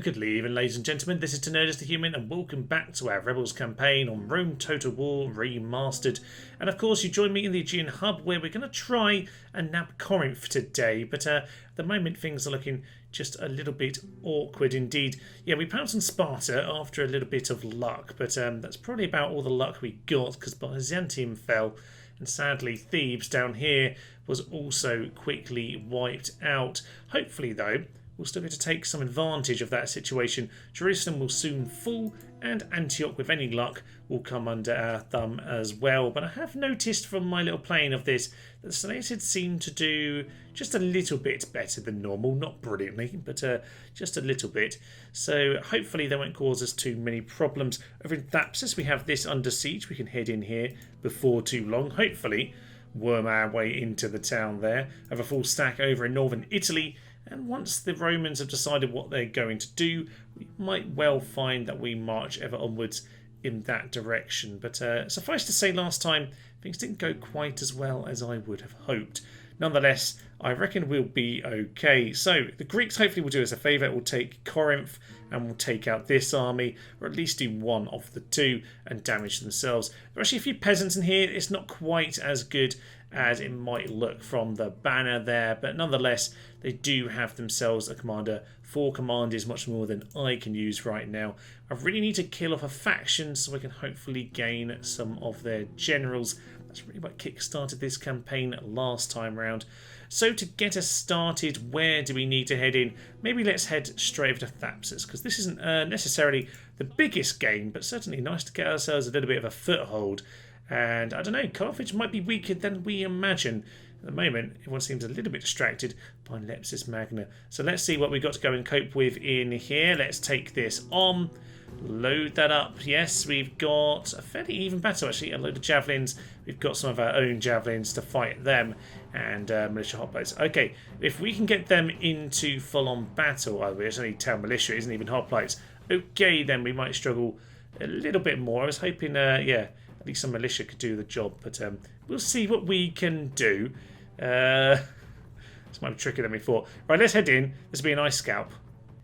Good evening, ladies and gentlemen. This is Nerdist the Human, and welcome back to our Rebels campaign on Rome Total War Remastered. And of course, you join me in the Aegean hub, where we're going to try and nab Corinth today. But at the moment, things are looking just a little bit awkward indeed. Yeah, we pounced on Sparta after a little bit of luck, but that's probably about all the luck we got, because Byzantium fell, and sadly, Thebes down here was also quickly wiped out. Hopefully, though, we'll still get to take some advantage of that situation. Jerusalem will soon fall, and Antioch, with any luck, will come under our thumb as well. But I have noticed from my little playing of this that the Seleucids seem to do just a little bit better than normal. Not brilliantly, but just a little bit. So hopefully they won't cause us too many problems. Over in Thapsus, we have this under siege. We can head in here before too long. Hopefully worm our way into the town there. Have a full stack over in northern Italy. And once the Romans have decided what they're going to do, we might well find that we march ever onwards in that direction. But suffice to say, last time, things didn't go quite as well as I would have hoped. Nonetheless, I reckon we'll be okay. So, the Greeks hopefully will do us a favour. We'll take Corinth and we'll take out this army, or at least do one of the two and damage themselves. There are actually a few peasants in here. It's not quite as good as it might look from the banner there, but nonetheless, they do have themselves a commander. 4 command is much more than I can use right now. I really need to kill off a faction so I can hopefully gain some of their generals. That's really what kick-started this campaign last time round. So to get us started, where do we need to head in? Maybe let's head straight over to Thapsus, because this isn't necessarily the biggest game, but certainly nice to get ourselves a little bit of a foothold. And I don't know, Carthage might be weaker than we imagine. At the moment, everyone seems a little bit distracted by Lepsis Magna. So let's see what we've got to go and cope with in here. Let's take this on. Load that up. Yes, we've got a fairly even battle, actually. A load of javelins. We've got some of our own javelins to fight them. And militia hoplites. Okay, if we can get them into full-on battle, it's only town militia, it isn't even hoplites. Okay, then we might struggle a little bit more. I was hoping, yeah, at least some militia could do the job, but we'll see what we can do. This might be trickier than we thought. Right, let's head in. This will be a nice scalp.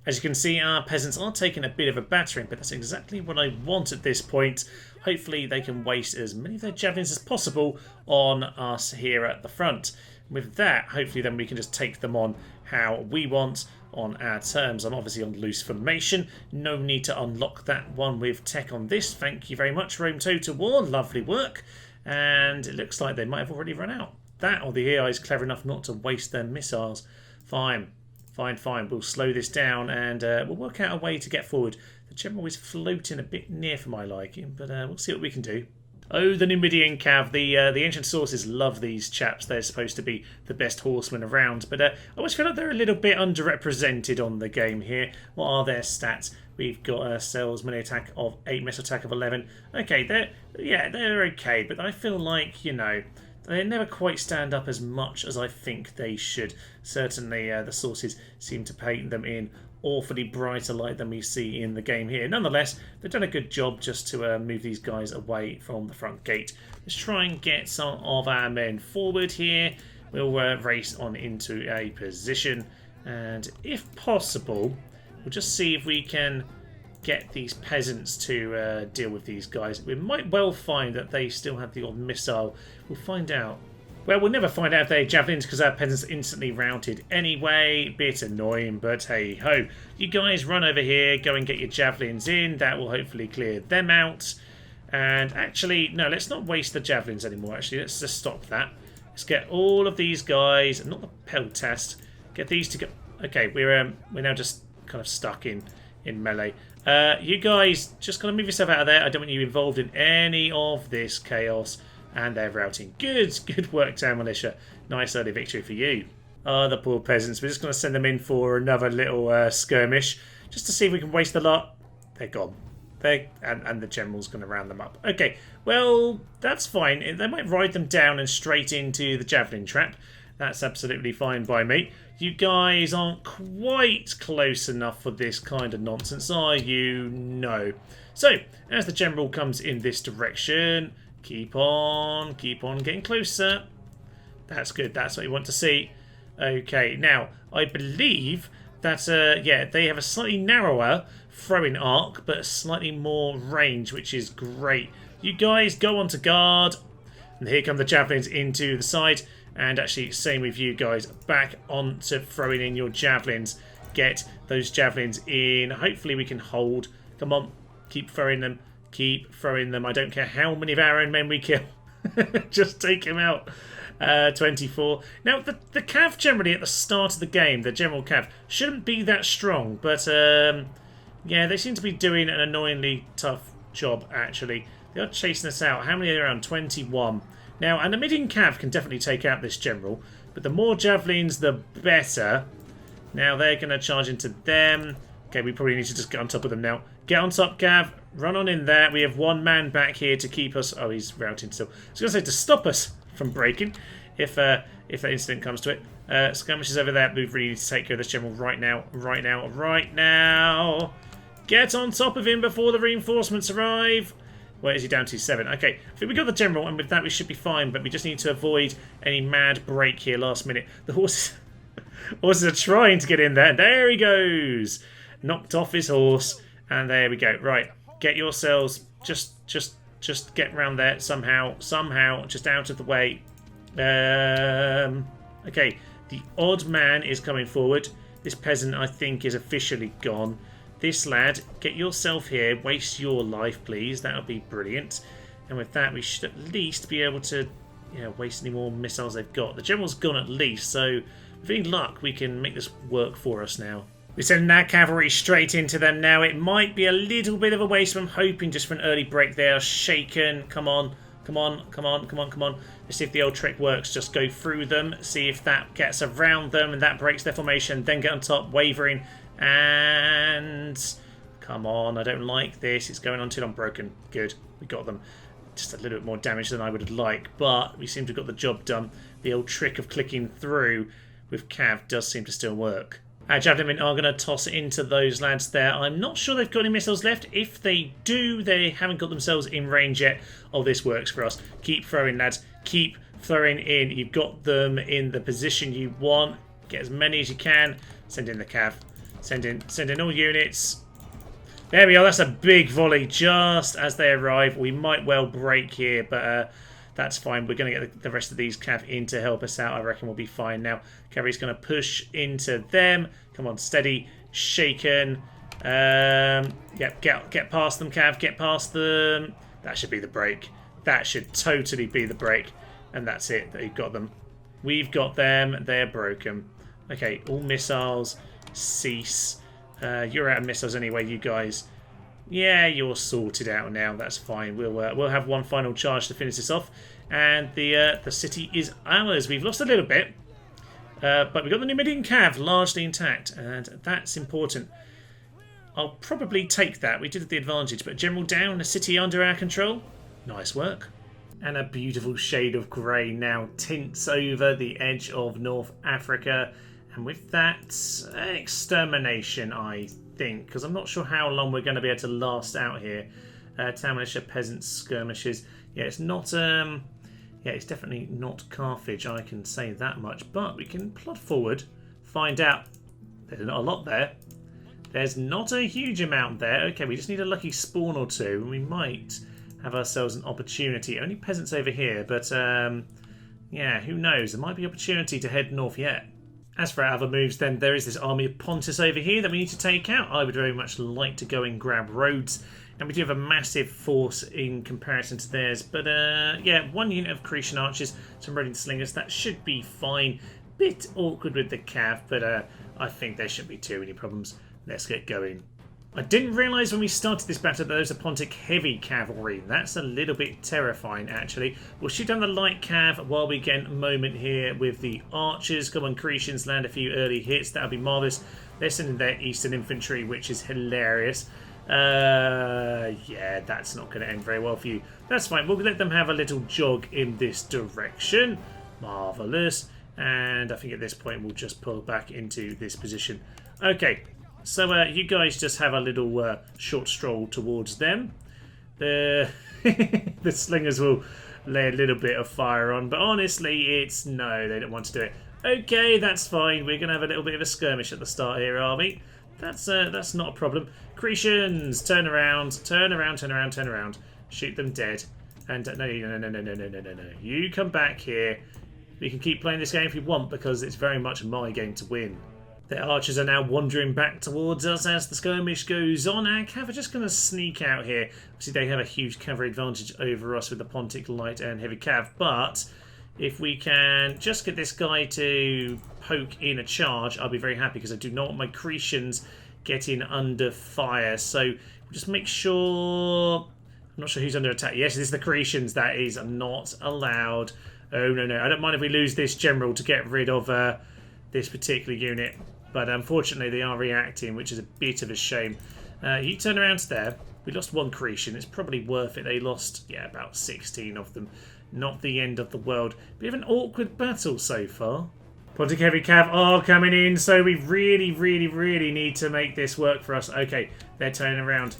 As you can see, our peasants are taking a bit of a battering, but that's exactly what I want at this point. Hopefully they can waste as many of their javelins as possible on us here at the front. With that, hopefully then we can just take them on how we want, on our terms. I'm obviously on loose formation. No need to unlock that one with tech on this. Thank you very much, Rome Total War. Lovely work. And it looks like they might have already run out. That or the AI is clever enough not to waste their missiles. Fine. Fine. We'll slow this down and we'll work out a way to get forward. The general is floating a bit near for my liking, but we'll see what we can do. Oh, the Numidian Cav. The ancient sources love these chaps. They're supposed to be the best horsemen around, but I always feel like they're a little bit underrepresented on the game here. What are their stats? We've got ourselves melee attack of 8, missile attack of 11. Okay, they're okay, but I feel like, you know, they never quite stand up as much as I think they should. Certainly, the sources seem to paint them in awfully brighter light than we see in the game here. Nonetheless, they've done a good job just to move these guys away from the front gate. Let's try and get some of our men forward here. We'll race on into a position, and if possible, we'll just see if we can get these peasants to deal with these guys. We might well find that they still have the odd missile. We'll find out. Well, we'll never find out if they're javelins because our peasants are instantly routed anyway. Bit annoying, but hey ho. You guys run over here, go and get your javelins in. That will hopefully clear them out. And actually, no, let's not waste the javelins anymore. Actually, let's just stop that. Let's get all of these guys, not the peltast. Get these to go. Okay, we're now just kind of stuck in melee. You guys just gotta move yourself out of there. I don't want you involved in any of this chaos. And they're routing. Good work, Town Militia. Nice early victory for you. Oh, the poor peasants. We're just going to send them in for another little skirmish, just to see if we can waste the lot. They're gone. And the general's going to round them up. Okay, well, that's fine. They might ride them down and straight into the javelin trap. That's absolutely fine by me. You guys aren't quite close enough for this kind of nonsense, are you? No. So, as the general comes in this direction, keep on getting closer. That's good. That's what you want to see. Okay, now, I believe That, yeah, they have a slightly narrower throwing arc, but a slightly more range, which is great. You guys go on to guard. And here come the javelins into the side. And actually, same with you guys. Back on to throwing in your javelins. Get those javelins in. Hopefully we can hold. Come on. Keep throwing them. Keep throwing them. I don't care how many of our own men we kill. Just take him out. 24. Now, the cav generally at the start of the game, the general cav, shouldn't be that strong. But, yeah, they seem to be doing an annoyingly tough job, actually. They are chasing us out. How many are around? 21. Now, an Numidian cav can definitely take out this general. But the more javelins, the better. Now, they're going to charge into them. Okay, we probably need to just get on top of them now. Get on top, cav. Run on in there. We have one man back here to keep us... Oh, he's routing still. I was going to say to stop us from breaking, if that incident comes to it. Skirmishes over there. We really need to take care of this general right now. Right now. Right now. Get on top of him before the reinforcements arrive. Where is he down to? 7. Okay, I think we got the general, and with that we should be fine, but we just need to avoid any mad break here last minute. The horses are trying to get in there. There he goes. Knocked off his horse, and there we go. Right, get yourselves, just get round there somehow, just out of the way. Okay, the odd man is coming forward. This peasant, I think, is officially gone. This lad, get yourself here. Waste your life, please. That would be brilliant. And with that, we should at least be able to, waste any more missiles they've got. The general's gone at least, so with any luck, we can make this work for us now. We're sending our cavalry straight into them now. It might be a little bit of a waste. I'm hoping just for an early break there. Shaken. Come on. Let's see if the old trick works. Just go through them. See if that gets around them and that breaks their formation. Then get on top, wavering. And come on, I don't like this. It's going on too long. Broken. Good. We got them. Just a little bit more damage than I would like, but we seem to have got the job done. The old trick of clicking through with cav does seem to still work. Our javelin are going to toss into those lads there. I'm not sure they've got any missiles left. If they do, they haven't got themselves in range yet. Oh, this works for us. Keep throwing, lads. Keep throwing in. You've got them in the position you want. Get as many as you can. Send in the cav. Send in all units. There we are. That's a big volley just as they arrive. We might well break here, but that's fine. We're going to get the rest of these cav in to help us out. I reckon we'll be fine now. Cavalry's going to push into them. Come on, steady. Shaken. Yep, get past them, cav. Get past them. That should be the break. That should totally be the break. And that's it. We've got them. We've got them. They're broken. Okay, all missiles. Cease. You're out of missiles anyway, you guys. Yeah, you're sorted out now. That's fine. We'll have one final charge to finish this off, and the city is ours. We've lost a little bit, but we've got the Numidian cav largely intact, and that's important. I'll probably take that. We did have the advantage, but general down, a city under our control. Nice work. And a beautiful shade of grey now tints over the edge of North Africa. And with that, extermination, I think, because I'm not sure how long we're going to be able to last out here. Town militia, peasants, skirmishes. Yeah, it's not. Yeah, it's definitely not Carthage. I can say that much. But we can plod forward, find out. There's not a lot there. There's not a huge amount there. Okay, we just need a lucky spawn or two, and we might have ourselves an opportunity. Only peasants over here, but yeah, who knows? There might be opportunity to head north yet. As for our other moves, then, there is this army of Pontus over here that we need to take out. I would very much like to go and grab Rhodes, and we do have a massive force in comparison to theirs. But, yeah, one unit of Cretan archers, some Rhodian slingers, that should be fine. Bit awkward with the cav, but I think there shouldn't be too many problems. Let's get going. I didn't realise when we started this battle that there was a Pontic heavy cavalry. That's a little bit terrifying, actually. We'll shoot down the light cav while we get a moment here with the archers. Come on, Cretans, land a few early hits. That would be marvellous. They're sending their eastern infantry, which is hilarious. Yeah, that's not going to end very well for you. That's fine. We'll let them have a little jog in this direction. Marvellous. And I think at this point we'll just pull back into this position. Okay. So you guys just have a little short stroll towards them. The slingers will lay a little bit of fire on, but honestly, no, they don't want to do it. Okay, that's fine. We're going to have a little bit of a skirmish at the start here, are we? That's not a problem. Cretians, turn around, turn around, turn around, turn around. Shoot them dead. And no. You come back here. We can keep playing this game if you want because it's very much my game to win. The archers are now wandering back towards us as the skirmish goes on. Our cav are just going to sneak out here. Obviously, they have a huge cavalry advantage over us with the Pontic light and heavy cav, but if we can just get this guy to poke in a charge, I'll be very happy because I do not want my Cretians getting under fire. So we'll just make sure... I'm not sure who's under attack. Yes, it is the Cretians. That is not allowed. Oh, no. I don't mind if we lose this general to get rid of this particular unit. But unfortunately, they are reacting, which is a bit of a shame. You turn around to there. We lost one Cretan. It's probably worth it. They lost, yeah, about 16 of them. Not the end of the world. Bit of an awkward battle so far. Pontic Heavy Cav are coming in, so we really need to make this work for us. Okay, they're turning around.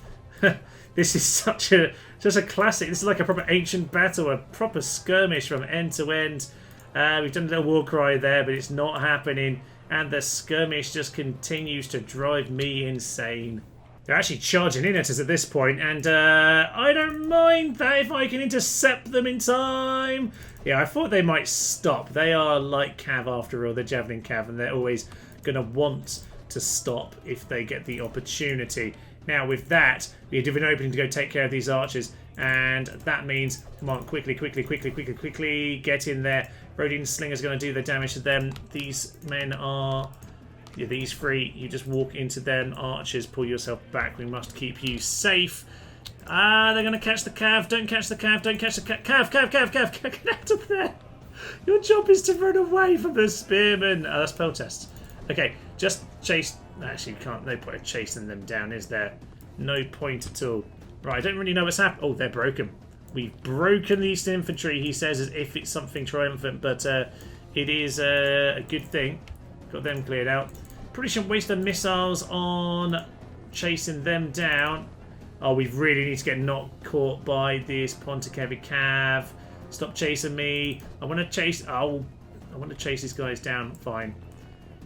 This is just a classic. This is like a proper ancient battle, a proper skirmish from end to end. We've done a little war cry there, but it's not happening. And the skirmish just continues to drive me insane. They're actually charging in at us at this point, and I don't mind that if I can intercept them in time. Yeah, I thought they might stop. They are like Cav after all, the Javelin Cav, and they're always going to want to stop if they get the opportunity. Now with that, we have an opening to go take care of these archers, and that means, come on, quickly, get in there. Rhodian Slinger's going to do the damage to them. These men are... Yeah, these three, you just walk into them. Archers, pull yourself back. We must keep you safe. They're going to catch the cav. Don't catch the cav. Don't catch the cav. Cav. Get out of there. Your job is to run away from the spearmen. Oh, that's spell test. Okay, just chase... Actually, you can't. No point of chasing them down, is there? No point at all. Right, I don't really know what's happened. Oh, they're broken. We've broken the Eastern Infantry, he says, as if it's something triumphant, but it is a good thing. Got them cleared out. Probably shouldn't waste the missiles on chasing them down. Oh, we really need to get not caught by this Pontic Heavy Cav. Stop chasing me. I want to chase... Oh, I want to chase these guys down. Fine.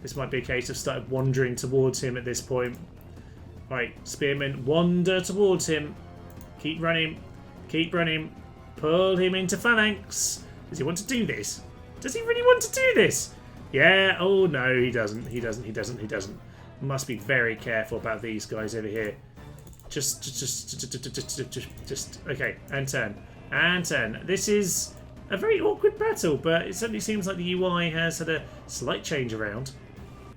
This might be a case of started wandering towards him at this point. Right, spearmen, wander towards him. Keep running. Keep running. Pull him into phalanx. Does he want to do this? Does he really want to do this? Yeah. Oh, no, he doesn't. He doesn't. Must be very careful about these guys over here. Just. Okay, and turn. And turn. This is a very awkward battle, but it certainly seems like the UI has had a slight change around.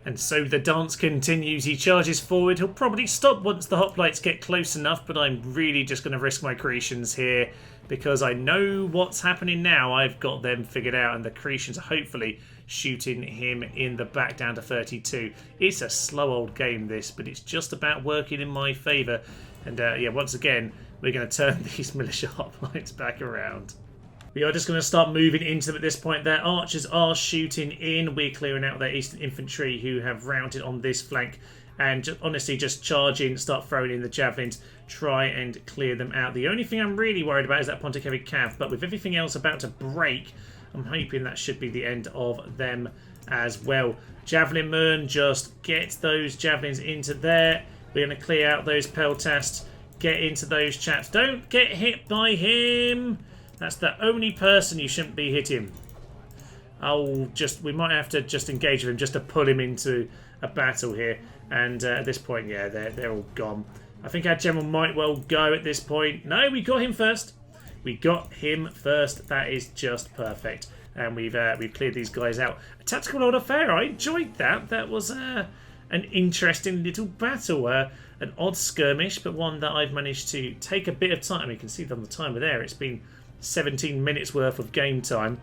And so the dance continues. He charges forward. He'll probably stop once the hoplites get close enough, but I'm really just going to risk my Cretians here because I know what's happening now. I've got them figured out, and the Cretians are hopefully shooting him in the back down to 32. It's a slow old game, this, but it's just about working in my favour. And yeah, once again, we're going to turn these militia hoplites back around. We are just going to start moving into them at this point. Their archers are shooting in. We're clearing out their Eastern Infantry who have routed on this flank. And honestly, just charge in, start throwing in the javelins, try and clear them out. The only thing I'm really worried about is that Pontic Heavy Cav. But with everything else about to break, I'm hoping that should be the end of them as well. Javelin Moon, just get those javelins into there. We're going to clear out those peltasts. Get into those chaps. Don't get hit by him. That's the only person you shouldn't be hitting. We might have to just engage with him just to pull him into a battle here. And at this point, yeah, they're all gone. I think our general might well go at this point. No, we got him first. We got him first. That is just perfect. And we've cleared these guys out. A tactical old affair. I enjoyed that. That was an interesting little battle. An odd skirmish, but one that I've managed to take a bit of time. You can see on the timer there. It's been 17 minutes worth of game time.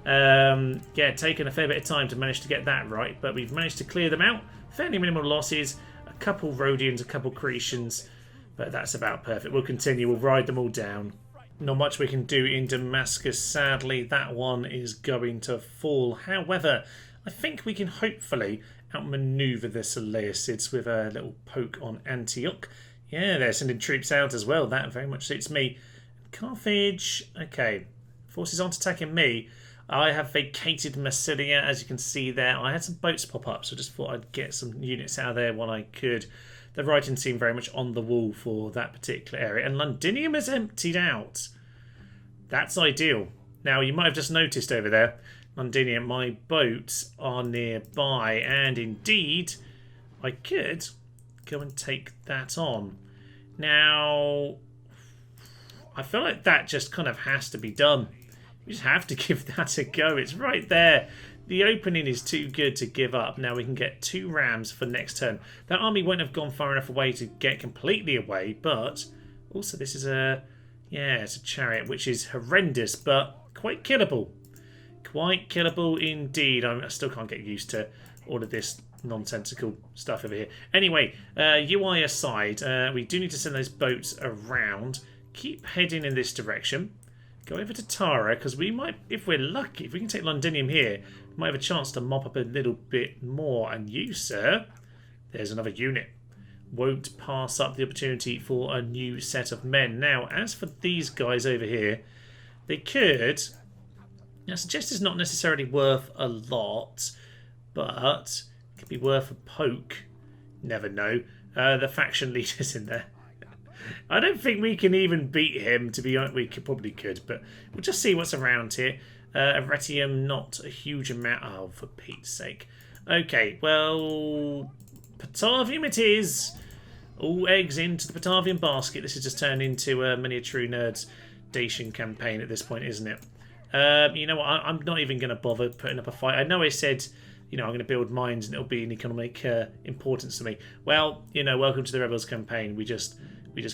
Yeah, taken a fair bit of time to manage to get that right, but we've managed to clear them out. Fairly minimal losses, a couple Rhodians, a couple Cretians, but that's about perfect. We'll continue, we'll ride them all down. Not much we can do in Damascus, sadly. That one is going to fall. However, I think we can hopefully outmaneuver the Seleucids with a little poke on Antioch. Yeah, they're sending troops out as well. That very much suits me. Carthage, okay. Forces aren't attacking me. I have vacated Massilia, as you can see there. I had some boats pop up, so I just thought I'd get some units out of there when I could. The writing seemed very much on the wall for that particular area. And Londinium is emptied out. That's ideal. Now, you might have just noticed over there, Londinium, my boats are nearby. And indeed, I could go and take that on. Now, I feel like that just kind of has to be done. We just have to give that a go. It's right there. The opening is too good to give up. Now we can get 2 rams for next turn. That army won't have gone far enough away to get completely away, but also this is it's a chariot, which is horrendous, but quite killable. Quite killable indeed. I still can't get used to all of this nonsensical stuff over here. Anyway, UI aside, we do need to send those boats around. Keep heading in this direction. Go over to Tara, because we might, if we're lucky, if we can take Londinium here, we might have a chance to mop up a little bit more. And you, sir, there's another unit. Won't pass up the opportunity for a new set of men. Now, as for these guys over here, they could... Now, suggest it's not necessarily worth a lot, but it could be worth a poke. Never know. The faction leader's in there. I don't think we can even beat him, to be honest. We probably could, but we'll just see what's around here. Arretium, not a huge amount. Oh, for Pete's sake. Okay, well, Patavium it is. All eggs into the Patavium basket. This has just turned into a Many a True Nerds Dacian campaign at this point, isn't it? You know what? I'm not even going to bother putting up a fight. I know I said, I'm going to build mines and it'll be an economic importance to me. Well, welcome to the Rebels campaign. We just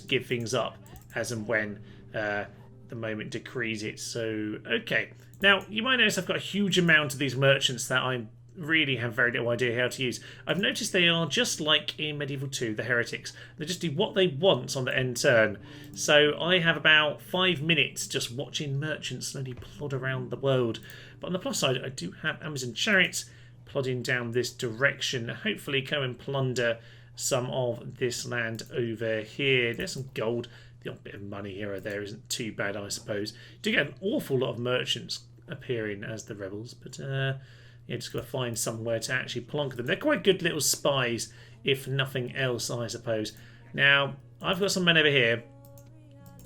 give things up as and when the moment decrees it. So, okay. Now, you might notice I've got a huge amount of these merchants that I really have very little idea how to use. I've noticed they are just like in Medieval 2, the heretics. They just do what they want on the end turn. So I have about 5 minutes just watching merchants slowly plod around the world. But on the plus side, I do have Amazon chariots plodding down this direction. Hopefully go and plunder some of this land over here. There's some gold. The odd bit of money here or there isn't too bad, I suppose. You do get an awful lot of merchants appearing as the rebels, but just got to find somewhere to actually plonk them. They're quite good little spies, if nothing else, I suppose. Now, I've got some men over here.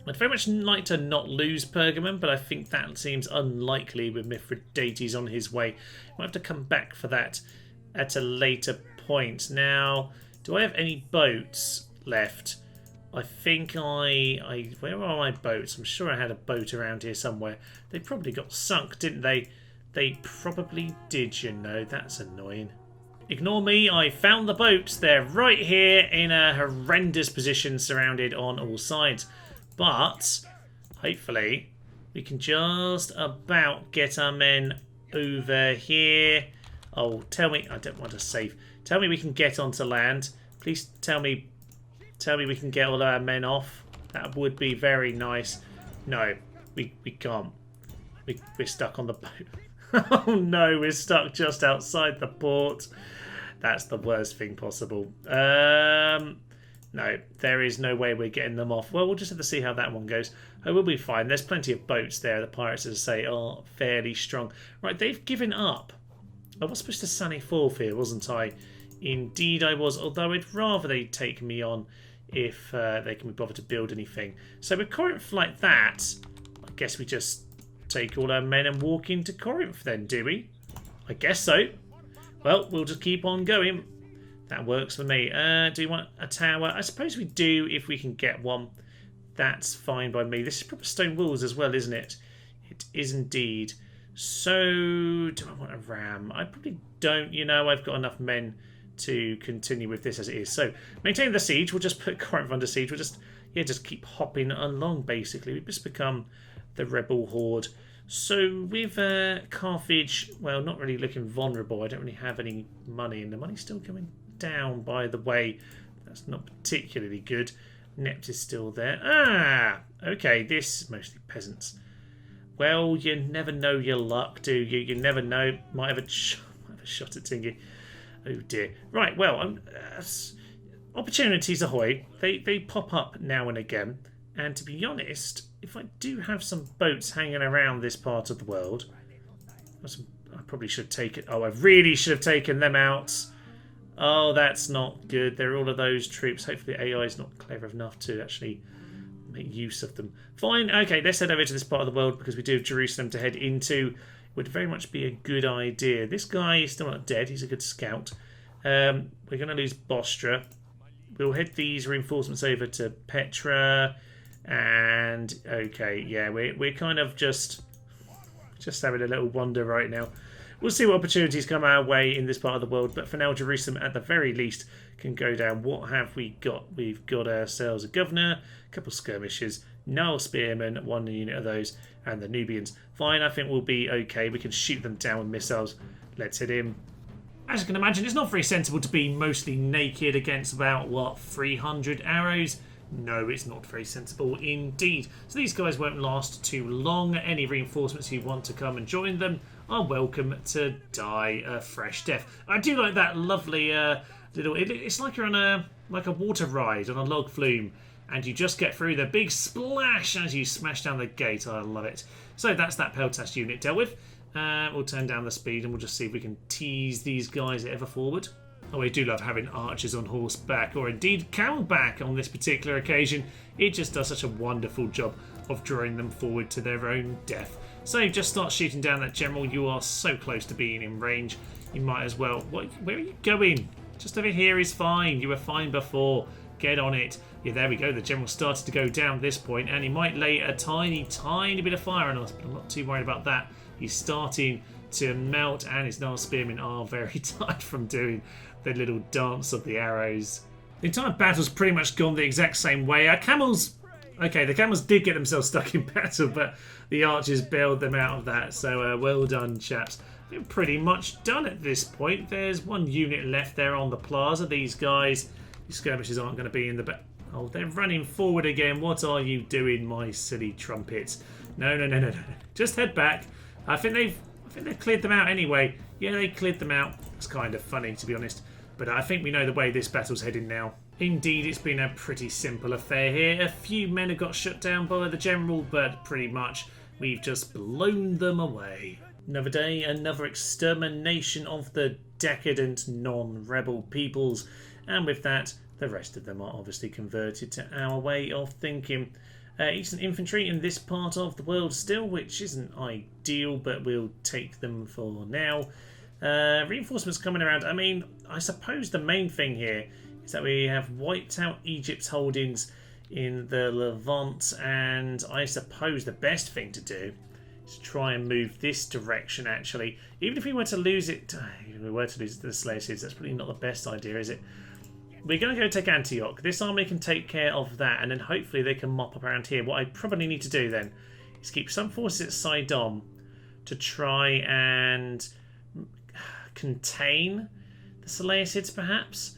I'd very much like to not lose Pergamon, but I think that seems unlikely with Mithridates on his way. Might have to come back for that at a later point. Now, do I have any boats left? I think where are my boats? I'm sure I had a boat around here somewhere. They probably got sunk, didn't they? They probably did, That's annoying. Ignore me, I found the boats. They're right here in a horrendous position, surrounded on all sides. But, hopefully, we can just about get our men over here. Oh, tell me, I don't want to save. Tell me we can get onto land. Please tell me we can get all our men off. That would be very nice. No, we can't. We're stuck on the boat. Oh no, we're stuck just outside the port. That's the worst thing possible. No, there is no way we're getting them off. Well, we'll just have to see how that one goes. Oh, we'll be fine. There's plenty of boats there. The pirates, as I say, are fairly strong. Right, they've given up. I was supposed to sunny forth here, wasn't I? Indeed I was, although I'd rather they take me on if they can be bothered to build anything. So with Corinth like that, I guess we just take all our men and walk into Corinth then, do we? I guess so. Well, we'll just keep on going. That works for me. Do you want a tower? I suppose we do if we can get one. That's fine by me. This is proper stone walls as well, isn't it? It is indeed. So, do I want a ram? I probably don't. I've got enough men to continue with this as it is. So, maintain the siege. We'll just put Corinth under siege. We'll just keep hopping along, basically. We've just become the rebel horde. So, with Carthage, well, not really looking vulnerable. I don't really have any money, and the money's still coming down, by the way. That's not particularly good. Nept is still there. Ah! Okay, this is mostly peasants. Well, you never know your luck, do you? You never know. Might have a shot at Tingy. Oh dear. Right, well, opportunities ahoy. They pop up now and again. And to be honest, if I do have some boats hanging around this part of the world, I probably should take it. Oh, I really should have taken them out. Oh, that's not good. There are all of those troops. Hopefully AI is not clever enough to actually make use of them. Fine. Okay, let's head over to this part of the world because we do have Jerusalem to head into. Would very much be a good idea. This guy is still not dead. He's a good scout. We're going to lose Bostra. We'll head these reinforcements over to Petra. And, okay, yeah, we're kind of just having a little wander right now. We'll see what opportunities come our way in this part of the world. But for now, Jerusalem, at the very least, can go down. What have we got? We've got ourselves a governor, a couple of skirmishes, Naval spearmen, one unit of those, and the Nubians. Fine, I think we'll be okay. We can shoot them down with missiles. Let's hit him. As you can imagine, it's not very sensible to be mostly naked against about, what, 300 arrows? No, it's not very sensible indeed. So these guys won't last too long. Any reinforcements who want to come and join them are welcome to die a fresh death. I do like that lovely little... It's like you're on a water ride on a log flume, and you just get through the big splash as you smash down the gate. I love it. So that's that Peltas unit dealt with. We'll turn down the speed and we'll just see if we can tease these guys ever forward. Oh, I do love having archers on horseback, or indeed camelback on this particular occasion. It just does such a wonderful job of drawing them forward to their own death. So just start shooting down that general. You are so close to being in range. You might as well... Where are you going? Just over here is fine. You were fine before. Get on it. Yeah, there we go. The general started to go down at this point, and he might lay a tiny, tiny bit of fire on us, but I'm not too worried about that. He's starting to melt, and his Naval spearmen are very tired from doing the little dance of the arrows. The entire battle's pretty much gone the exact same way. Our camels... Okay, the camels did get themselves stuck in battle, but the archers bailed them out of that. So well done, chaps. They're pretty much done at this point. There's one unit left there on the plaza. These guys, these skirmishes aren't going to be in the... Oh, they're running forward again. What are you doing, my silly trumpets? No. Just head back. I think they've cleared them out anyway. Yeah, they cleared them out. It's kind of funny, to be honest. But I think we know the way this battle's heading now. Indeed, it's been a pretty simple affair here. A few men have got shut down by the general, but pretty much we've just blown them away. Another day, another extermination of the decadent non-rebel peoples. And with that, the rest of them are obviously converted to our way of thinking. Eastern infantry in this part of the world still, which isn't ideal, but we'll take them for now. Reinforcements coming around. I mean, I suppose the main thing here is that we have wiped out Egypt's holdings in the Levant, and I suppose the best thing to do is try and move this direction, actually. Even if we were to lose it, to the Seleucids, that's probably not the best idea, is it? We're going to go take Antioch. This army can take care of that, and then hopefully they can mop up around here. What I probably need to do then is keep some forces at Sidon to try and contain the Seleucids, perhaps.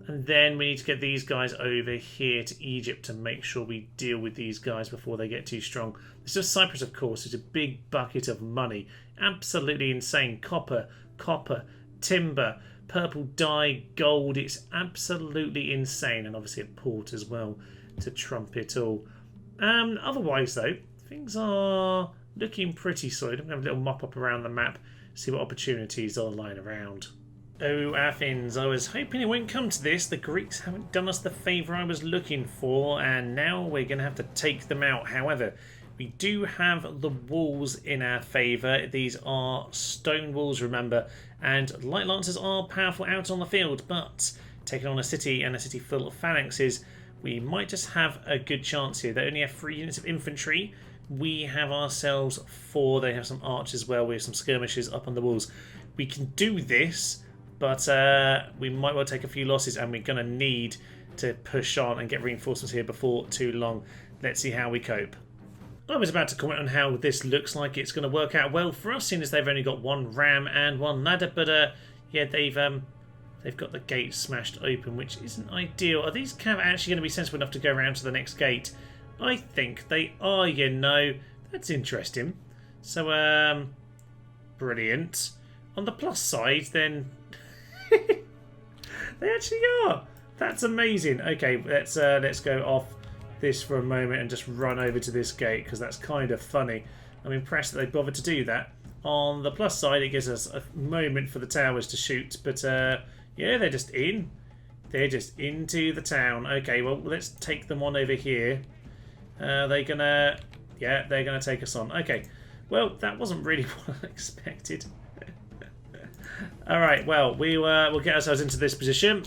And then we need to get these guys over here to Egypt to make sure we deal with these guys before they get too strong. It's just Cyprus, of course, is a big bucket of money. Absolutely insane. Copper, timber, purple dye, gold. It's absolutely insane. And obviously a port as well to trump it all. Otherwise, though, things are looking pretty solid. I'm going to have a little mop up around the map, see what opportunities are lying around. Oh, Athens, I was hoping it wouldn't come to this. The Greeks haven't done us the favour I was looking for, and now we're going to have to take them out. However, we do have the walls in our favour. These are stone walls, remember, and light lancers are powerful out on the field, but taking on a city and a city full of phalanxes, we might just have a good chance here. They only have 3 units of infantry. We have ourselves 4. They have some archers as well. We have some skirmishes up on the walls. We can do this, but we might well take a few losses, and we're going to need to push on and get reinforcements here before too long. Let's see how we cope. I was about to comment on how this looks like it's going to work out well for us, seeing as they've only got 1 ram and 1 ladder, but yeah, they've got the gate smashed open, which isn't ideal. Are these cav actually going to be sensible enough to go around to the next gate? I think they are, you know. That's interesting. So, brilliant. On the plus side, then... they actually are. That's amazing. Okay, let's go off this for a moment and just run over to this gate, because that's kind of funny. I'm impressed that they bothered to do that. On the plus side, it gives us a moment for the towers to shoot. But yeah, they're just in. They're just into the town. Okay, well, let's take them on over here. They're gonna... Yeah, they're gonna take us on. Okay. Well, that wasn't really what I expected. Alright, well, we'll get ourselves into this position.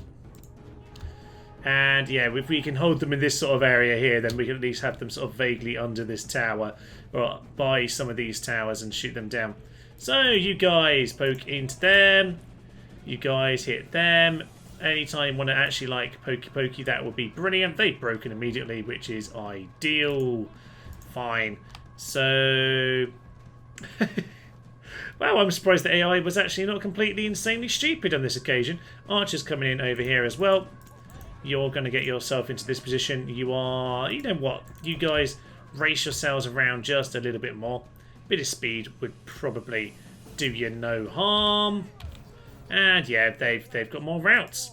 And yeah, if we can hold them in this sort of area here, then we can at least have them sort of vaguely under this tower. Or by some of these towers and shoot them down. So, you guys poke into them. You guys hit them. Anytime you want to actually like pokey, that would be brilliant. They've broken immediately, which is ideal. Fine. So... Well, I'm surprised the AI was actually not completely insanely stupid on this occasion. Archer's coming in over here as well. You're going to get yourself into this position. You are... You know what? You guys race yourselves around just a little bit more. Bit of speed would probably do you no harm. And yeah, they've got more routes.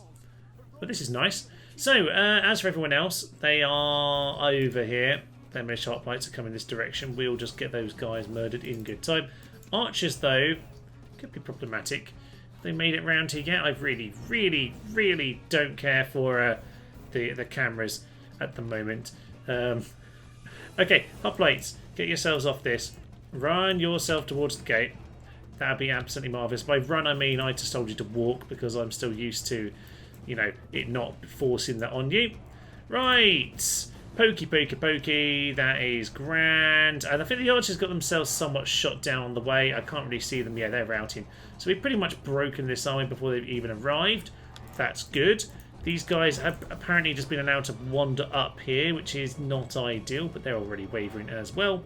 But this is nice. So, as for everyone else, they are over here. Their militia hoplites are coming this direction. We'll just get those guys murdered in good time. Archers, though, could be problematic. They made it round here yet. I really don't care for the cameras at the moment. Okay, hoplites, get yourselves off this. Run yourself towards the gate. That would be absolutely marvellous. By run, I mean I just told you to walk because I'm still used to, you know, it not forcing that on you. Right. Pokey. That is grand. And I think the archers got themselves somewhat shot down on the way. I can't really see them. Yeah, they're routing. So we've pretty much broken this army before they've even arrived. That's good. These guys have apparently just been allowed to wander up here, which is not ideal, but they're already wavering as well.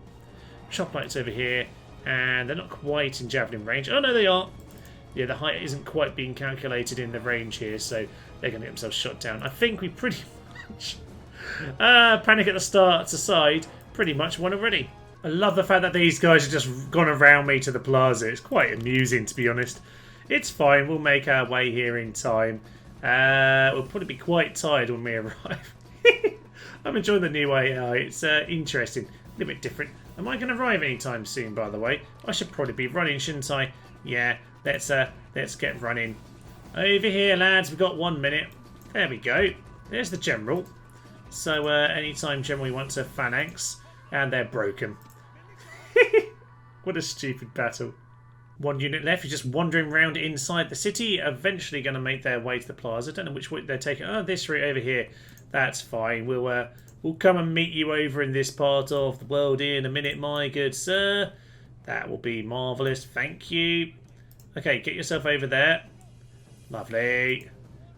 Hoplites over here. And they're not quite in javelin range. Oh, no, they are. Yeah, the height isn't quite being calculated in the range here, so they're going to get themselves shot down. I think we pretty much... panic at the start aside, pretty much won already. I love the fact that these guys have just gone around me to the plaza. It's quite amusing, to be honest. It's fine. We'll make our way here in time. We'll probably be quite tired when we arrive. I'm enjoying the new AI. It's interesting. A little bit different. Am I going to arrive anytime soon, by the way? I should probably be running, shouldn't I? Yeah, let's get running. Over here, lads. We've got 1 minute. There we go. There's the general. So anytime general wants a phalanx, and they're broken. What a stupid battle. 1 unit left. You're just wandering around inside the city. Eventually going to make their way to the plaza. Don't know which way they're taking. Oh, this route over here. That's fine. We'll come and meet you over in this part of the world in a minute, my good sir. That will be marvellous. Thank you. Okay, get yourself over there. Lovely.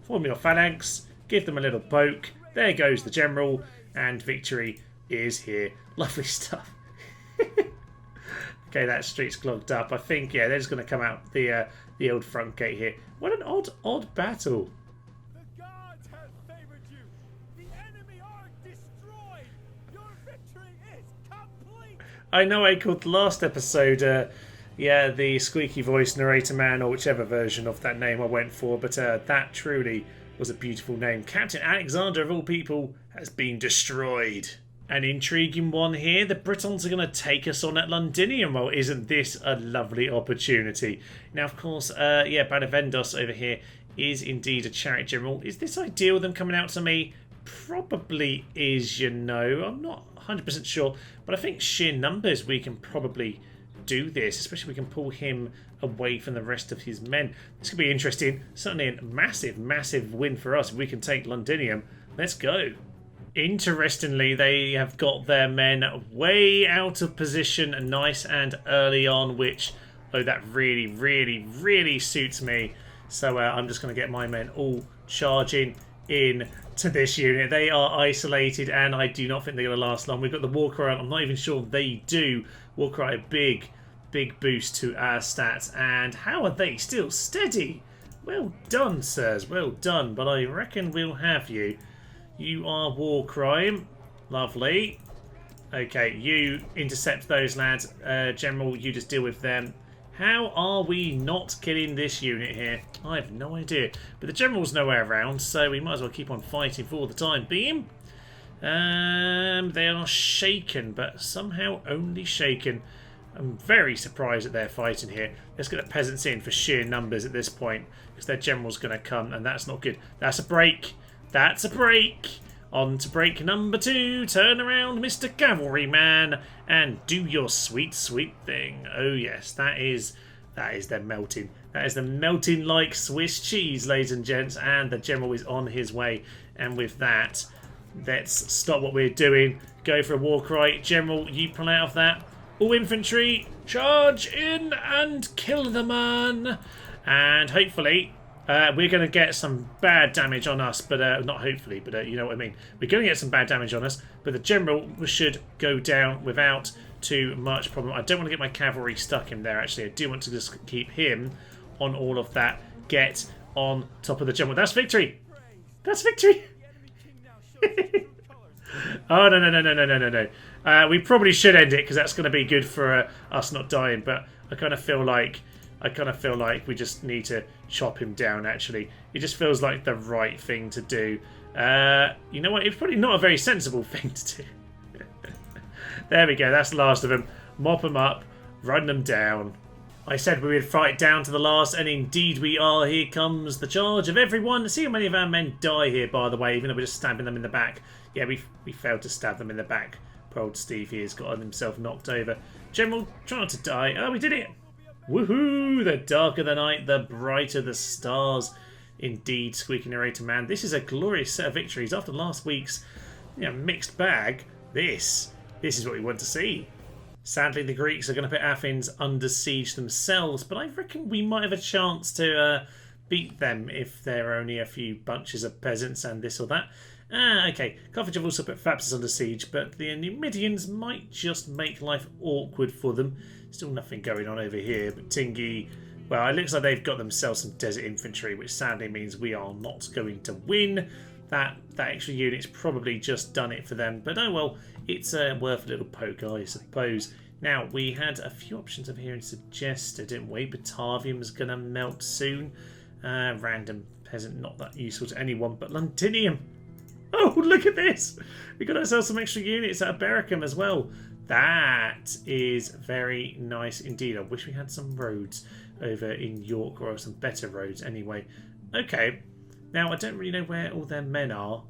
Form your phalanx. Give them a little poke. There goes the general. And victory is here. Lovely stuff. Okay, that street's clogged up. I think, yeah, they're just going to come out the old front gate here. What an odd battle. The gods have favored you. The enemy are destroyed. Your victory is complete. I know I called the last episode, yeah, the squeaky voice narrator man, or whichever version of that name I went for, but that truly was a beautiful name. Captain Alexander, of all people, has been destroyed. An intriguing one here. The Britons are going to take us on at Londinium. Well, isn't this a lovely opportunity? Now, of course, yeah, Patavium over here is indeed a chariot general. Is this ideal, them coming out to me? Probably is, you know. I'm not 100% sure, but I think sheer numbers we can probably do this, especially if we can pull him away from the rest of his men. This could be interesting. Certainly a massive win for us if we can take Londinium. Let's go. Interestingly, they have got their men way out of position nice and early on, which, oh, that really suits me. So I'm just going to get my men all charging in to this unit. They are isolated, and I do not think they're going to last long. We've got the war cry. I'm not even sure they do. War cry, a big boost to our stats. And how are they still steady? Well done, sirs. Well done. But I reckon we'll have you. You are war crime. Lovely. Okay, you intercept those lads. General, you just deal with them. How are we not killing this unit here? I have no idea. But the general's nowhere around, so we might as well keep on fighting for the time being. They are shaken, but somehow only shaken. I'm very surprised that they're fighting here. Let's get the peasants in for sheer numbers at this point, because their general's going to come, and that's not good. That's a break. That's a break. On to break number 2. Turn around, Mr. Cavalryman, and do your sweet, sweet thing. Oh yes, that is them melting. That is them melting like Swiss cheese, ladies and gents, and the general is on his way. And with that, let's stop what we're doing. Go for a war cry. General, you pull out of that. All infantry, charge in and kill the man. And hopefully, we're going to get some bad damage on us. But not hopefully, but you know what I mean. We're going to get some bad damage on us. But the general should go down without too much problem. I don't want to get my cavalry stuck in there, actually. I do want to just keep him on all of that. Get on top of the general. That's victory. That's victory. Oh, no. We probably should end it because that's going to be good for us not dying. But I kind of feel like we just need to chop him down, actually. It just feels like the right thing to do. You know what? It's probably not a very sensible thing to do. There we go. That's the last of them. Mop them up. Run them down. I said we would fight down to the last, and indeed we are. Here comes the charge of everyone. See how many of our men die here, by the way, even though we're just stabbing them in the back. Yeah, we failed to stab them in the back. Poor old Steve here has got himself knocked over. General, try not to die. Oh, we did it. Woohoo! The darker the night, the brighter the stars. Indeed, squeaky narrator man. This is a glorious set of victories. After last week's mixed bag, this is what we want to see. Sadly, the Greeks are going to put Athens under siege themselves, but I reckon we might have a chance to beat them if they're only a few bunches of peasants and this or that. Okay. Carthage have also put Thapsus under siege, but the Numidians might just make life awkward for them. Still nothing going on over here, but Tingi, well, it looks like they've got themselves some desert infantry, which sadly means we are not going to win. That extra unit's probably just done it for them, but oh well, it's worth a little poke, I suppose. Now, we had a few options over here in Suggested, didn't we? Patavium's going to melt soon. Random peasant, not that useful to anyone, but Londinium. Oh, look at this! We got ourselves some extra units out of Bericum as well. That is very nice indeed. I wish we had some roads over in York, or some better roads anyway. Okay. Now, I don't really know where all their men are.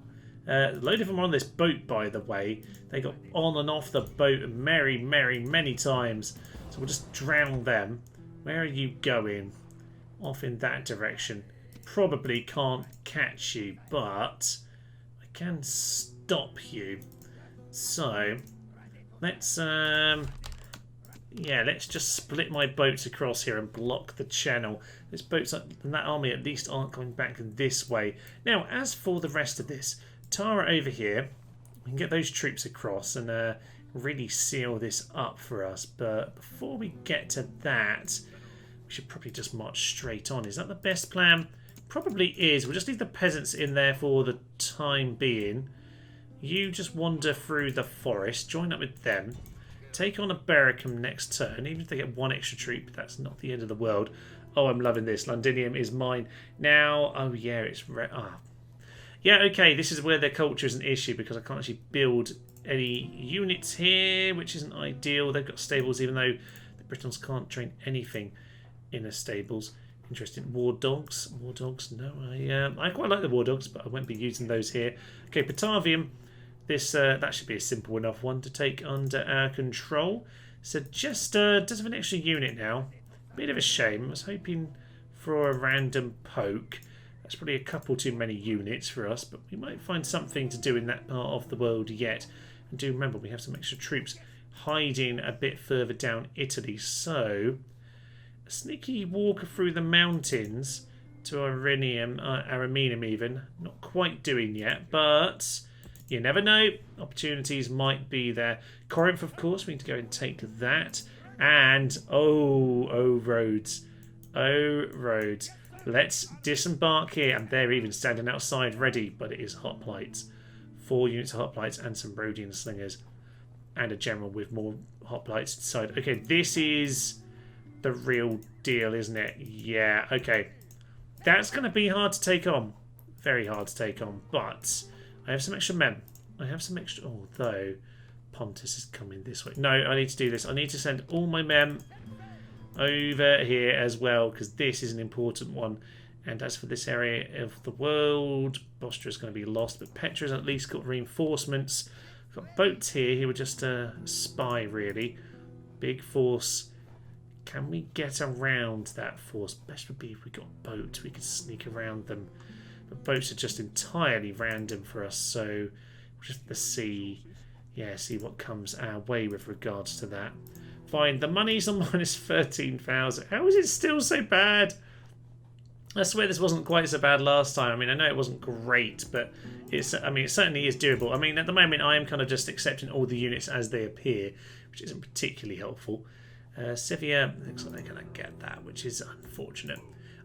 A load of them are on this boat, by the way. They got on and off the boat many times. So we'll just drown them. Where are you going? Off in that direction. Probably can't catch you, but I can stop you. So let's let's just split my boats across here and block the channel. Those boats and that army at least aren't going back this way. Now, as for the rest of this, Tara over here, we can get those troops across and really seal this up for us. But before we get to that, we should probably just march straight on. Is that the best plan? Probably is. We'll just leave the peasants in there for the time being. You just wander through the forest, join up with them, take on a Bericum next turn. Even if they get one extra troop, that's not the end of the world. Oh, I'm loving this. Londinium is mine. Now, oh yeah, it's... Yeah, okay, this is where their culture is an issue because I can't actually build any units here, which isn't ideal. They've got stables, even though the Britons can't train anything in the stables. Interesting. War dogs. War dogs, no. I quite like the war dogs, but I won't be using those here. Okay, Patavium. This that should be a simple enough one to take under our control. Suggester does have an extra unit now. Bit of a shame. I was hoping for a random poke. That's probably a couple too many units for us, but we might find something to do in that part of the world yet. And do remember, we have some extra troops hiding a bit further down Italy. So, a sneaky walk through the mountains to Ariminum even. Not quite doing yet, but you never know. Opportunities might be there. Corinth, of course, we need to go and take that. And, oh, roads. Oh, roads. Let's disembark here, and they're even standing outside ready, but it is hoplites. 4 units of hoplites and some Rhodian slingers. And a general with more hoplites inside. Okay, this is the real deal, isn't it? Yeah, okay. That's going to be hard to take on. Very hard to take on, but I have some extra men. I have some extra... Although, Pontus is coming this way. No, I need to do this. I need to send all my men over here as well, because this is an important one. And as for this area of the world, Bostra is going to be lost, but Petra's at least got reinforcements. We've got boats here who are just a spy, really. Big force. Can we get around that force? Best would be if we got boats, we could sneak around them. But boats are just entirely random for us, so we'll just have to see what comes our way with regards to that. Fine, the money's on minus 13,000. How is it still so bad? I swear this wasn't quite so bad last time. I mean, I know it wasn't great, but it certainly is doable. I mean, at the moment, I am kind of just accepting all the units as they appear, which isn't particularly helpful. Scythia, looks like they're going to get that, which is unfortunate.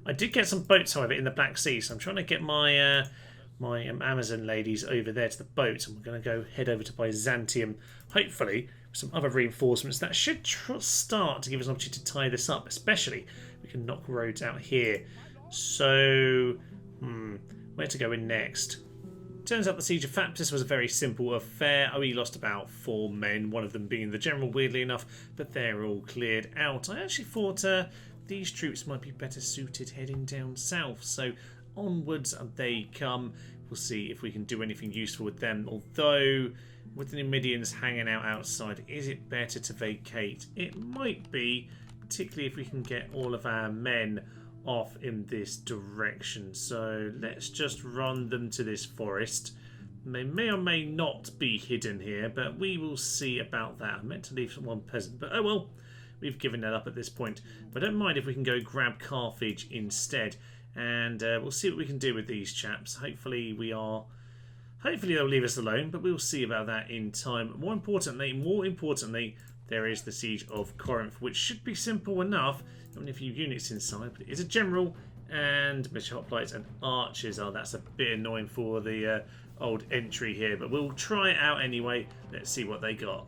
I did get some boats, however, in the Black Sea, so I'm trying to get my Amazon ladies over there to the boats, and we're going to go head over to Byzantium, hopefully, with some other reinforcements. That should start to give us an opportunity to tie this up, especially we can knock roads out here. So, where to go in next? Turns out the Siege of Phaptis was a very simple affair. We lost about 4 men, one of them being the general, weirdly enough, but they're all cleared out. I actually thought these troops might be better suited heading down south, so onwards they come. We'll see if we can do anything useful with them, although with the Numidians hanging out outside, is it better to vacate? It might be, particularly if we can get all of our men off in this direction. So let's just run them to this forest. They may or may not be hidden here, but we will see about that. I meant to leave one peasant, but oh well, we've given that up at this point. But I don't mind if we can go grab Carthage instead, and we'll see what we can do with these chaps. Hopefully they'll leave us alone, but we'll see about that in time. More importantly, there is the Siege of Corinth, which should be simple enough. Only a few units inside, but it is a general and militia hoplites and archers. Oh, that's a bit annoying for the old entry here, but we'll try it out anyway. Let's see what they got.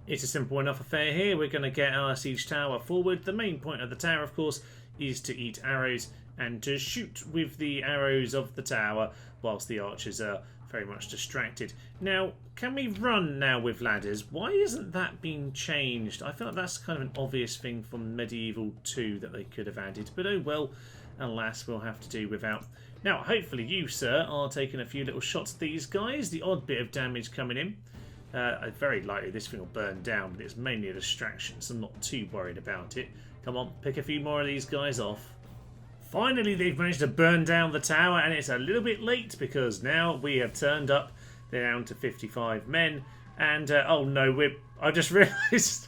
It's a simple enough affair here. We're going to get our siege tower forward. The main point of the tower, of course, is to eat arrows and to shoot with the arrows of the tower whilst the archers are very much distracted. Now, can we run now with ladders? Why isn't that being changed? I feel like that's kind of an obvious thing from Medieval 2 that they could have added, but oh well, alas, we'll have to do without. Now, hopefully you, sir, are taking a few little shots at these guys. The odd bit of damage coming in. Very likely this thing will burn down, but it's mainly a distraction, so I'm not too worried about it. Come on, pick a few more of these guys off. Finally, they've managed to burn down the tower, and it's a little bit late because now we have turned up. They're down to 55 men, and oh no, I just realised,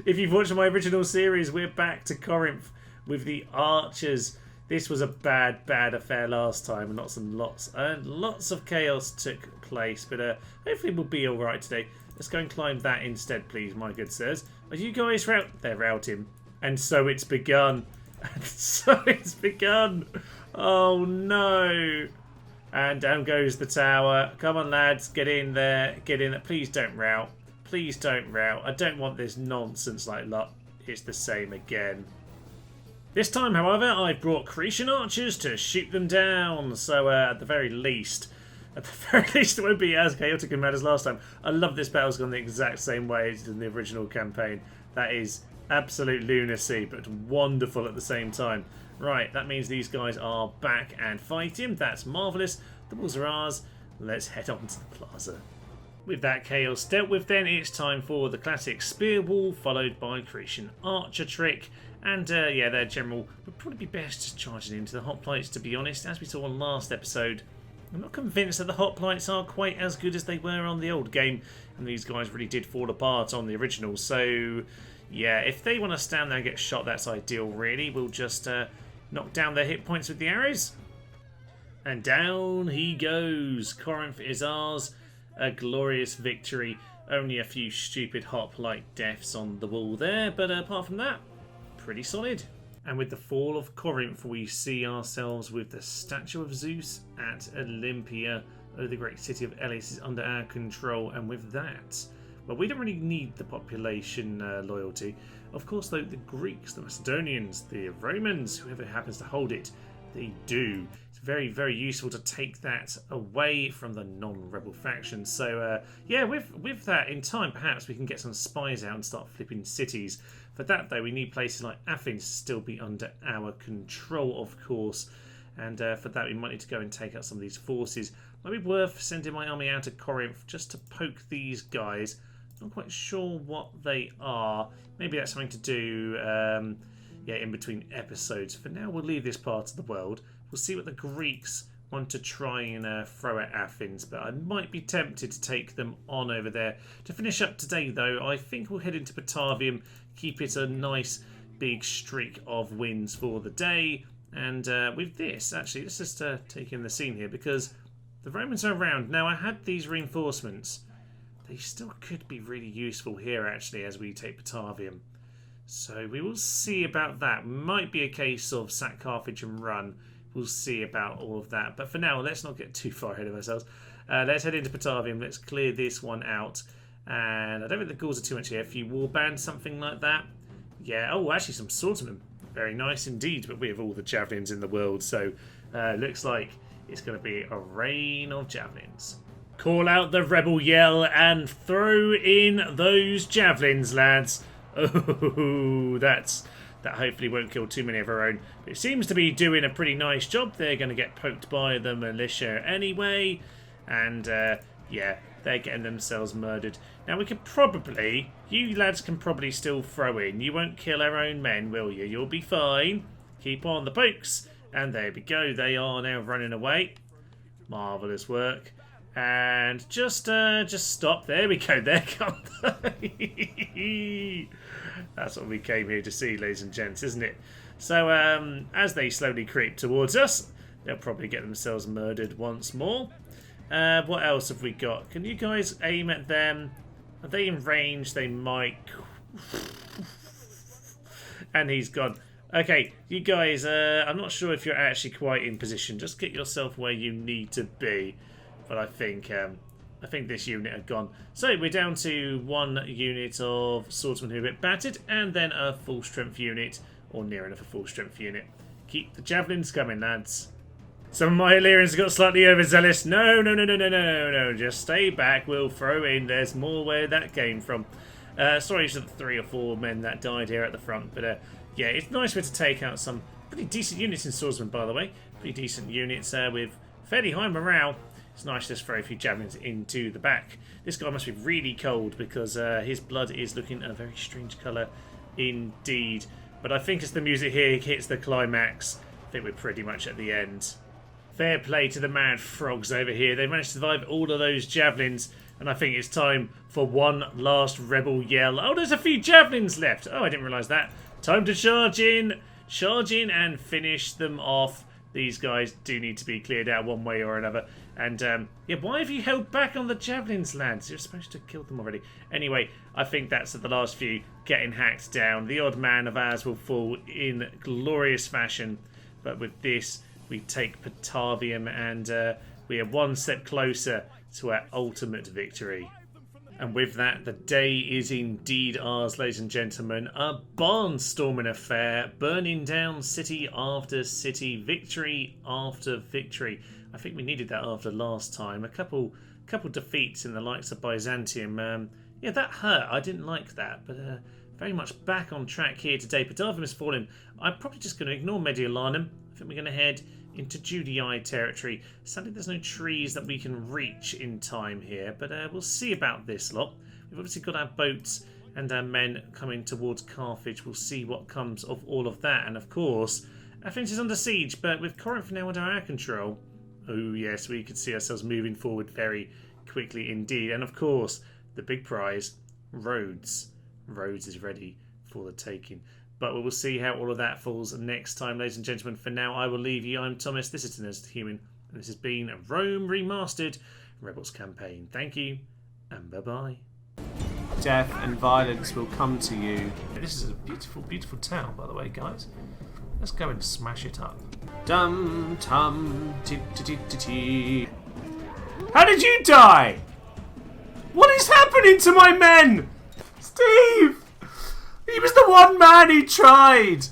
if you've watched my original series, we're back to Corinth with the archers. This was a bad affair last time, and lots of chaos took place, but hopefully we'll be alright today. Let's go and climb that instead, please, my good sirs. Are you guys They're routing. And so it's begun. And so it's begun. Oh no. And down goes the tower. Come on, lads, get in there. Get in there. Please don't rout. Please don't rout. I don't want this nonsense like it's the same again. This time, however, I've brought Cretan archers to shoot them down. So at the very least, it won't be as chaotic and mad as last time. I love this battle's gone the exact same way as in the original campaign. That is absolute lunacy, but wonderful at the same time. Right, that means these guys are back and fighting. That's marvellous. The balls are ours. Let's head on to the plaza. With that chaos dealt with, then it's time for the classic spear wall, followed by Cretan archer trick. And yeah, their general would probably be best just charging into the hoplites, to be honest. As we saw on last episode, I'm not convinced that the hoplites are quite as good as they were on the old game, and these guys really did fall apart on the original. So yeah, if they want to stand there and get shot, that's ideal, really. We'll just knock down their hit points with the arrows. And down he goes. Corinth is ours. A glorious victory. Only a few stupid hoplite deaths on the wall there, but apart from that, pretty solid. And with the fall of Corinth, we see ourselves with the statue of Zeus at Olympia. Oh, the great city of Elis is under our control, and with that, well, we don't really need the population loyalty. Of course, though, the Greeks, the Macedonians, the Romans, whoever happens to hold it, They do. It's very, very useful to take that away from the non-rebel faction. So, yeah, with that, in time, perhaps we can get some spies out and start flipping cities. For that, though, we need places like Athens to still be under our control, of course. And for that, we might need to go and take out some of these forces. Might be worth sending my army out to Corinth just to poke these guys. Not quite sure what they are. Maybe that's something to do yeah, in between episodes. For now, we'll leave this part of the world. We'll see what the Greeks want to try and throw at Athens, but I might be tempted to take them on over there. To finish up today, though, I think we'll head into Patavium, keep it a nice big streak of wins for the day. And with this, actually, let's just take in the scene here, because the Romans are around. Now, I had these reinforcements. They still could be really useful here, actually, as we take Patavium. So we will see about that. Might be a case of sack Carthage and run. We'll see about all of that. But for now, let's not get too far ahead of ourselves. Let's head into Patavium. Let's clear this one out. And I don't think the Gauls are too much here. A few warbands, something like that. Yeah, oh, actually some swordsmen. Very nice indeed, but we have all the javelins in the world, so looks like it's going to be a rain of javelins. Call out the rebel yell and throw in those javelins, lads. Oh, that hopefully won't kill too many of our own. But it seems to be doing a pretty nice job. They're going to get poked by the militia anyway, and yeah, they're getting themselves murdered. Now we could probably, you lads can probably still throw in. You won't kill our own men, will you? You'll be fine. Keep on the pokes. And there we go. They are now running away. Marvellous work. And just stop. There we go. There come they. That's what we came here to see, ladies and gents, isn't it? So as they slowly creep towards us, they'll probably get themselves murdered once more. What else have we got? Can you guys aim at them? Are they in range? They might. And he's gone. Okay, you guys, I'm not sure if you're actually quite in position. Just get yourself where you need to be. But I think this unit are gone. So we're down to one unit of swordsmen who are a bit battered, and then a full strength unit, or near enough a full strength unit. Keep the javelins coming, lads. Some of my Illyrians got slightly overzealous. No. Just stay back. We'll throw in. There's more where that came from. Sorry to the 3 or 4 men that died here at the front. But yeah, it's nice to take out some pretty decent units in swordsmen, by the way. Pretty decent units with fairly high morale. It's nice to just throw a few javelins into the back. This guy must be really cold because his blood is looking a very strange colour indeed. But I think as the music here hits the climax, I think we're pretty much at the end. Fair play to the mad frogs over here. They managed to survive all of those javelins, and I think it's time for one last rebel yell. Oh, there's a few javelins left. Oh, I didn't realise that. Time to charge in and finish them off. These guys do need to be cleared out one way or another. And yeah, why have you held back on the javelins, lads? You're supposed to kill them already. Anyway, I think that's the last few getting hacked down. The odd man of ours will fall in glorious fashion, but with this, we take Patavium, and we are one step closer to our ultimate victory. And with that, the day is indeed ours, ladies and gentlemen. A barnstorming affair, burning down city after city, victory after victory. I think we needed that after last time. A couple defeats in the likes of Byzantium. Yeah, that hurt. I didn't like that, but very much back on track here today. Patavium has fallen. I'm probably just going to ignore Mediolanum. I think we're going to head into Judei territory. Sadly, there's no trees that we can reach in time here, but we'll see about this lot. We've obviously got our boats and our men coming towards Carthage. We'll see what comes of all of that. And of course, Athens is under siege, but with Corinth now under our control, oh yes, we could see ourselves moving forward very quickly indeed. And of course, the big prize, Rhodes. Rhodes is ready for the taking. But we will see how all of that falls next time, ladies and gentlemen. For now, I will leave you. I'm Thomas. This is Nerdist the Human. And this has been Rome Remastered Rebels Campaign. Thank you, and bye-bye. Death and violence will come to you. This is a beautiful, beautiful town, by the way, guys. Let's go and smash it up. Dum tum ti ti ti ti ti. How did you die? What is happening to my men? Steve! He was the one man who tried!